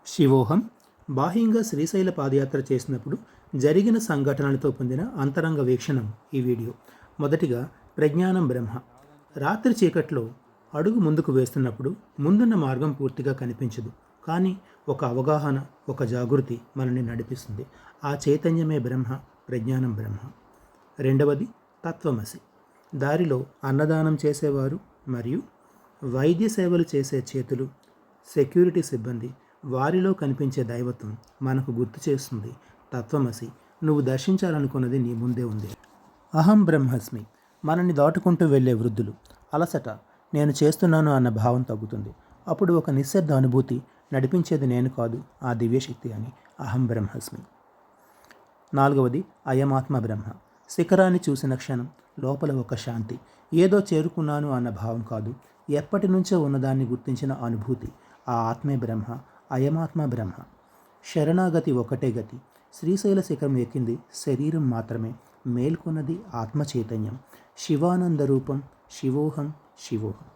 శివోహం బాహ్యంగా శ్రీశైల పాదయాత్ర చేసినప్పుడు జరిగిన సంఘటనలతో పొందిన అంతరంగ వీక్షణం ఈ వీడియో. మొదటిగా ప్రజ్ఞానం బ్రహ్మ. రాత్రి చీకట్లో అడుగు ముందుకు వేస్తున్నప్పుడు ముందున్న మార్గం పూర్తిగా కనిపించదు, కానీ ఒక అవగాహన, ఒక జాగృతి మనల్ని నడిపిస్తుంది. ఆ చైతన్యమే బ్రహ్మ, ప్రజ్ఞానం బ్రహ్మ. రెండవది తత్వమసి. దారిలో అన్నదానం చేసేవారు మరియు వైద్య సేవలు చేసే చేతులు, సెక్యూరిటీ సిబ్బంది, వారిలో కనిపించే దైవత్వం మనకు గుర్తు చేస్తుంది, తత్వమసి, నువ్వు దర్శించాలనుకున్నది నీ ముందే ఉంది. అహం బ్రహ్మస్మి. మనల్ని దాటుకుంటూ వెళ్ళే వృద్ధులు. అలసట, నేను చేస్తున్నాను అన్న భావం తగ్గుతుంది. అప్పుడు ఒక నిశ్శబ్ద అనుభూతి, నడిపించేది నేను కాదు, ఆ దివ్యశక్తి అని. అహం బ్రహ్మస్మి. నాలుగవది అయమాత్మ బ్రహ్మ. శిఖరాన్ని చూసిన క్షణం లోపల ఒక శాంతి. ఏదో చేరుకున్నాను అన్న భావం కాదు, ఎప్పటి నుంచో ఉన్నదాన్ని గుర్తించిన అనుభూతి. ఆ ఆత్మే బ్రహ్మ, అయమాత్మ బ్రహ్మ. శరణాగతి ఒకటే గతి. శ్రీశైల శిఖరం ఎక్కింది శరీరం మాత్రమే, మేల్కొన్నది ఆత్మ చైతన్యం. శివానంద రూపం, శివోహం, శివోహం.